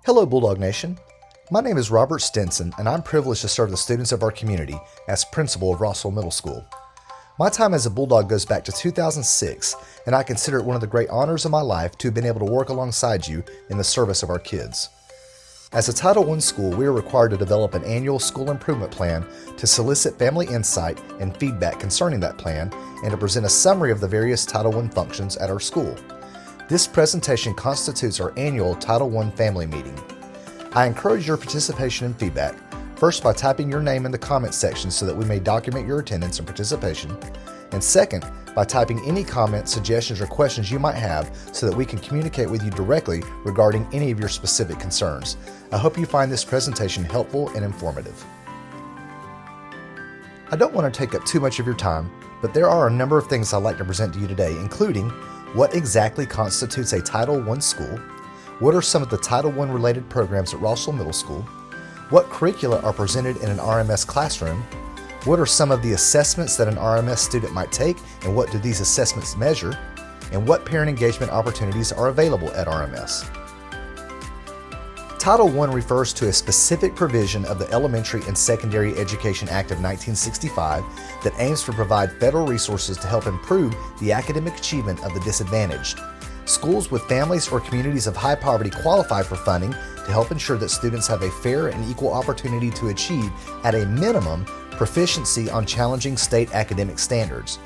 Hello, Bulldog Nation. My name is Robert Stinson, and I'm privileged to serve the students of our community as principal of Rossville Middle School. My time as a Bulldog goes back to 2006, and I consider it one of the great honors of my life to have been able to work alongside you in the service of our kids. As a Title I school, we are required to develop an annual school improvement plan to solicit family insight and feedback concerning that plan and to present a summary of the various Title I functions at our school. This presentation constitutes our annual Title I family meeting. I encourage your participation and feedback, first by typing your name in the comments section so that we may document your attendance and participation, and second, by typing any comments, suggestions, or questions you might have so that we can communicate with you directly regarding any of your specific concerns. I hope you find this presentation helpful and informative. I don't want to take up too much of your time, but there are a number of things I'd like to present to you today, including what exactly constitutes a Title I school, what are some of the Title I related programs at Rossville Middle School, what curricula are presented in an RMS classroom, what are some of the assessments that an RMS student might take and what do these assessments measure, and what parent engagement opportunities are available at RMS. Title I refers to a specific provision of the Elementary and Secondary Education Act of 1965 that aims to provide federal resources to help improve the academic achievement of the disadvantaged. Schools with families or communities of high poverty qualify for funding to help ensure that students have a fair and equal opportunity to achieve, at a minimum, proficiency on challenging state academic standards.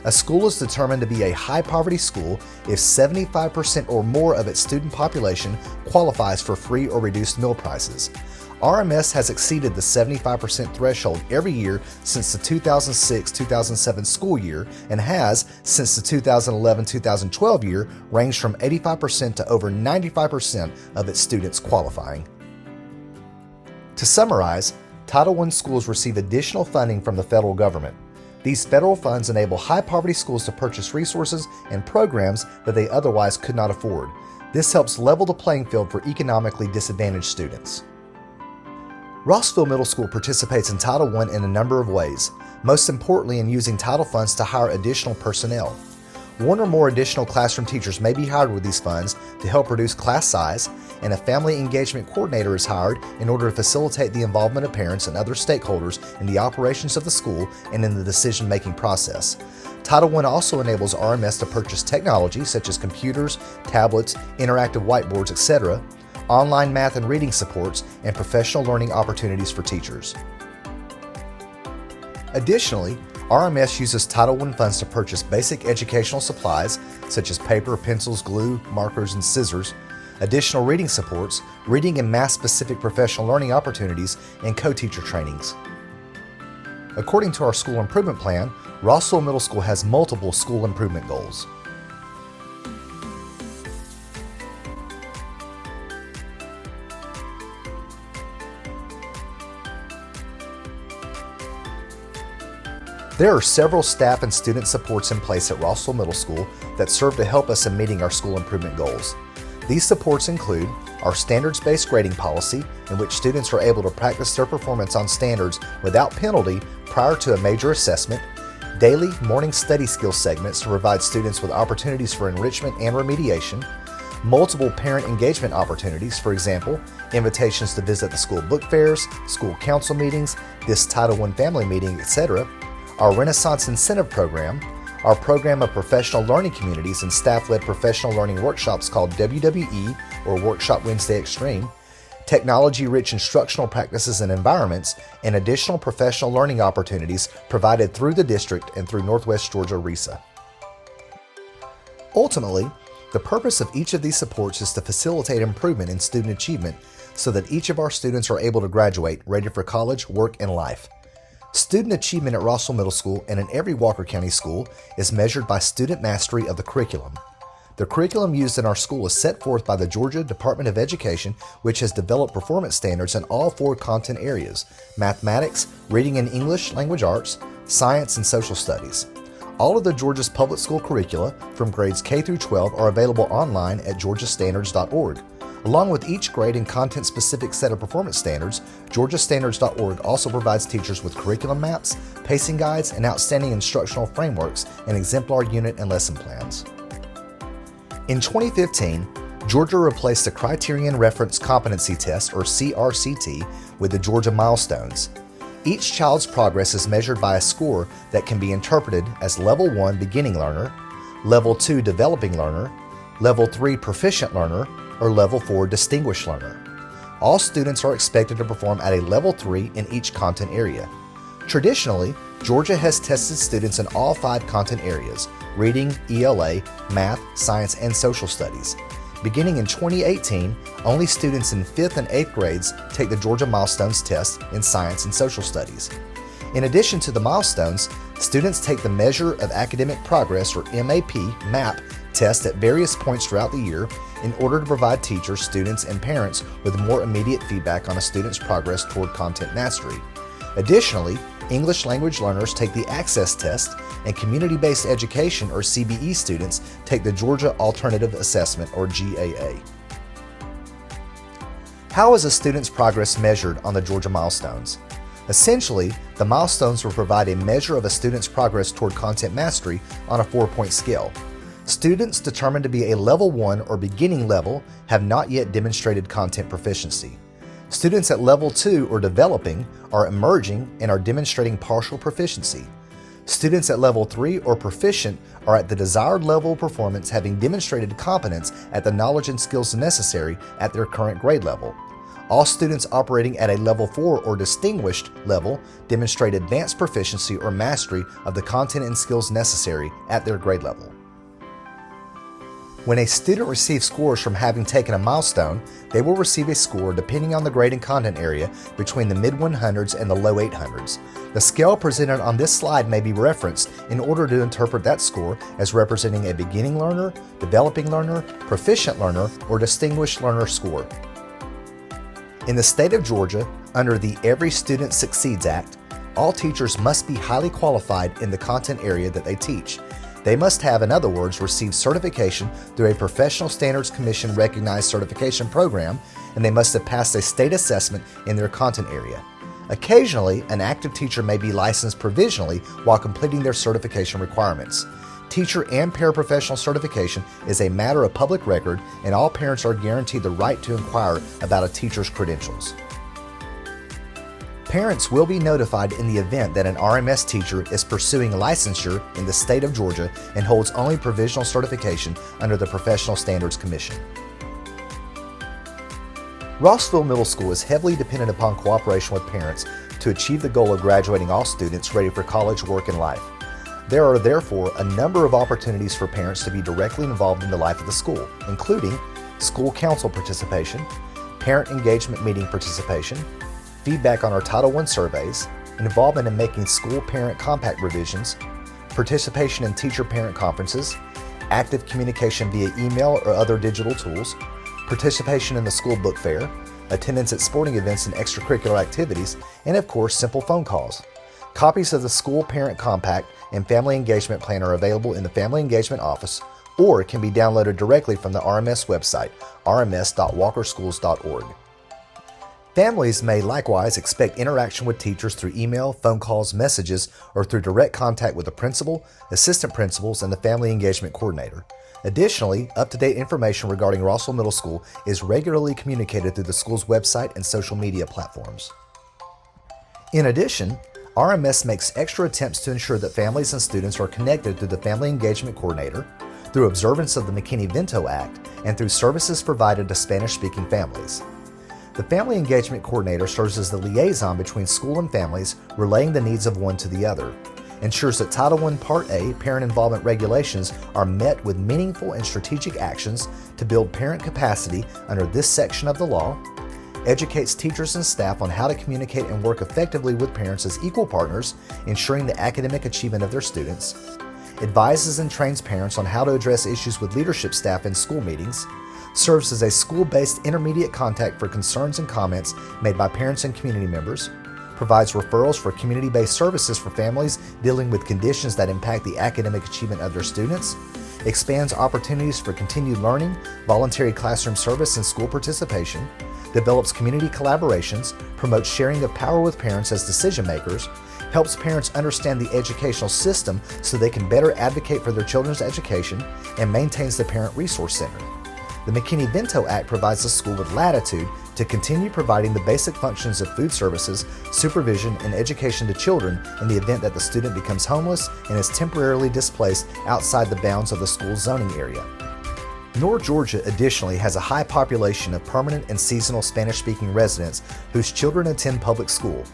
A school is determined to be a high poverty school if 75% or more of its student population qualifies for free or reduced meal prices. RMS has exceeded the 75% threshold every year since the 2006-2007 school year and has, since the 2011-2012 year, ranged from 85% to over 95% of its students qualifying. To summarize, Title I schools receive additional funding from the federal government. These federal funds enable high-poverty schools to purchase resources and programs that they otherwise could not afford. This helps level the playing field for economically disadvantaged students. Rossville Middle School participates in Title I in a number of ways, most importantly in using title funds to hire additional personnel. One or more additional classroom teachers may be hired with these funds to help reduce class size, and a family engagement coordinator is hired in order to facilitate the involvement of parents and other stakeholders in the operations of the school and in the decision-making process. Title I also enables RMS to purchase technology such as computers, tablets, interactive whiteboards, etc., online math and reading supports, and professional learning opportunities for teachers. Additionally, RMS uses Title I funds to purchase basic educational supplies such as paper, pencils, glue, markers, and scissors, additional reading supports, reading and math-specific professional learning opportunities, and co-teacher trainings. According to our school improvement plan, Rossville Middle School has multiple school improvement goals. There are several staff and student supports in place at Rossville Middle School that serve to help us in meeting our school improvement goals. These supports include our standards-based grading policy, in which students are able to practice their performance on standards without penalty prior to a major assessment, daily morning study skills segments to provide students with opportunities for enrichment and remediation, multiple parent engagement opportunities, for example, invitations to visit the school book fairs, school council meetings, this Title I family meeting, etc., our Renaissance Incentive Program, our program of professional learning communities and staff-led professional learning workshops called WWE or Workshop Wednesday Extreme, technology-rich instructional practices and environments, and additional professional learning opportunities provided through the district and through Northwest Georgia RESA. Ultimately, the purpose of each of these supports is to facilitate improvement in student achievement so that each of our students are able to graduate ready for college, work, and life. Student achievement at Rossville Middle School and in every Walker County school is measured by student mastery of the curriculum. The curriculum used in our school is set forth by the Georgia Department of Education, which has developed performance standards in all 4 content areas: mathematics, reading and English language arts, science, and social studies. All of the Georgia's public school curricula from grades K through 12 are available online at georgiastandards.org. Along with each grade and content-specific set of performance standards, georgiastandards.org also provides teachers with curriculum maps, pacing guides, and outstanding instructional frameworks and exemplar unit and lesson plans. In 2015, Georgia replaced the Criterion Reference Competency Test, or CRCT, with the Georgia Milestones. Each child's progress is measured by a score that can be interpreted as Level 1 Beginning Learner, Level 2 Developing Learner, Level 3 Proficient Learner, or Level 4 Distinguished Learner. All students are expected to perform at a Level 3 in each content area. Traditionally, Georgia has tested students in all 5 content areas: reading, ELA, math, science, and social studies. Beginning in 2018, only students in 5th and 8th grades take the Georgia Milestones test in science and social studies. In addition to the milestones, students take the Measure of Academic Progress, or MAP test at various points throughout the year in order to provide teachers, students, and parents with more immediate feedback on a student's progress toward content mastery. Additionally, English language learners take the Access Test, and community-based education, or CBE students take the Georgia Alternative Assessment, or GAA. How is a student's progress measured on the Georgia Milestones? Essentially, the milestones will provide a measure of a student's progress toward content mastery on a 4-point scale. Students determined to be a Level 1 or beginning level have not yet demonstrated content proficiency. Students at Level 2 or developing are emerging and are demonstrating partial proficiency. Students at Level 3 or proficient are at the desired level of performance, having demonstrated competence at the knowledge and skills necessary at their current grade level. All students operating at a Level 4 or distinguished level demonstrate advanced proficiency or mastery of the content and skills necessary at their grade level. When a student receives scores from having taken a milestone, they will receive a score depending on the grade and content area between the mid-100s and the low 800s. The scale presented on this slide may be referenced in order to interpret that score as representing a beginning learner, developing learner, proficient learner, or distinguished learner score. In the state of Georgia, under the Every Student Succeeds Act, all teachers must be highly qualified in the content area that they teach. They must have, in other words, received certification through a Professional Standards Commission recognized certification program, and they must have passed a state assessment in their content area. Occasionally, an active teacher may be licensed provisionally while completing their certification requirements. Teacher and paraprofessional certification is a matter of public record, and all parents are guaranteed the right to inquire about a teacher's credentials. Parents will be notified in the event that an RMS teacher is pursuing licensure in the state of Georgia and holds only provisional certification under the Professional Standards Commission. Rossville Middle School is heavily dependent upon cooperation with parents to achieve the goal of graduating all students ready for college, work, and life. There are therefore a number of opportunities for parents to be directly involved in the life of the school, including school council participation, parent engagement meeting participation, feedback on our Title I surveys, involvement in making school parent compact revisions, participation in teacher-parent conferences, active communication via email or other digital tools, participation in the school book fair, attendance at sporting events and extracurricular activities, and of course, simple phone calls. Copies of the School Parent Compact and Family Engagement Plan are available in the Family Engagement Office or can be downloaded directly from the RMS website, rms.walkerschools.org. Families may likewise expect interaction with teachers through email, phone calls, messages, or through direct contact with the principal, assistant principals, and the family engagement coordinator. Additionally, up-to-date information regarding Rossville Middle School is regularly communicated through the school's website and social media platforms. In addition, RMS makes extra attempts to ensure that families and students are connected through the Family Engagement Coordinator, through observance of the McKinney-Vento Act, and through services provided to Spanish-speaking families. The Family Engagement Coordinator serves as the liaison between school and families, relaying the needs of one to the other, ensures that Title I Part A parent involvement regulations are met with meaningful and strategic actions to build parent capacity under this section of the law, educates teachers and staff on how to communicate and work effectively with parents as equal partners, ensuring the academic achievement of their students, advises and trains parents on how to address issues with leadership staff in school meetings, serves as a school-based intermediate contact for concerns and comments made by parents and community members, provides referrals for community-based services for families dealing with conditions that impact the academic achievement of their students, expands opportunities for continued learning, voluntary classroom service, and school participation, develops community collaborations, promotes sharing of power with parents as decision makers, helps parents understand the educational system so they can better advocate for their children's education, and maintains the Parent Resource Center. The McKinney-Vento Act provides the school with latitude to continue providing the basic functions of food services, supervision, and education to children in the event that the student becomes homeless and is temporarily displaced outside the bounds of the school's zoning area. North Georgia additionally has a high population of permanent and seasonal Spanish-speaking residents whose children attend public school.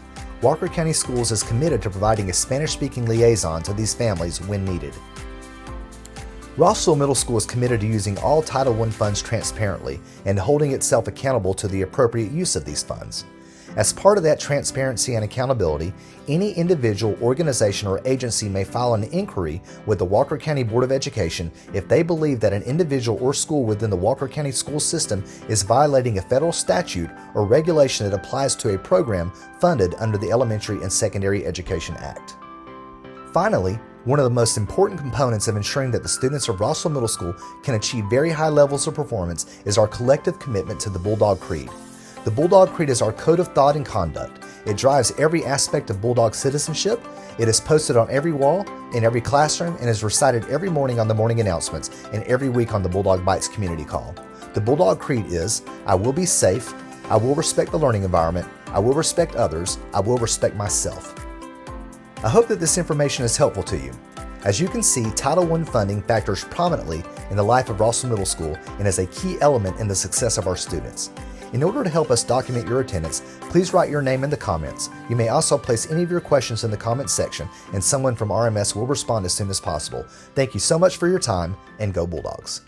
Walker County Schools is committed to providing a Spanish-speaking liaison to these families when needed. Rossville Middle School is committed to using all Title I funds transparently and holding itself accountable to the appropriate use of these funds. As part of that transparency and accountability, any individual, organization, or agency may file an inquiry with the Walker County Board of Education if they believe that an individual or school within the Walker County school system is violating a federal statute or regulation that applies to a program funded under the Elementary and Secondary Education Act. Finally, one of the most important components of ensuring that the students of Rossville Middle School can achieve very high levels of performance is our collective commitment to the Bulldog Creed. The Bulldog Creed is our code of thought and conduct. It drives every aspect of Bulldog citizenship. It is posted on every wall, in every classroom, and is recited every morning on the morning announcements and every week on the Bulldog Bites community call. The Bulldog Creed is, I will be safe, I will respect the learning environment, I will respect others, I will respect myself. I hope that this information is helpful to you. As you can see, Title I funding factors prominently in the life of Rossville Middle School and is a key element in the success of our students. In order to help us document your attendance, please write your name in the comments. You may also place any of your questions in the comments section, and someone from RMS will respond as soon as possible. Thank you so much for your time, and go Bulldogs!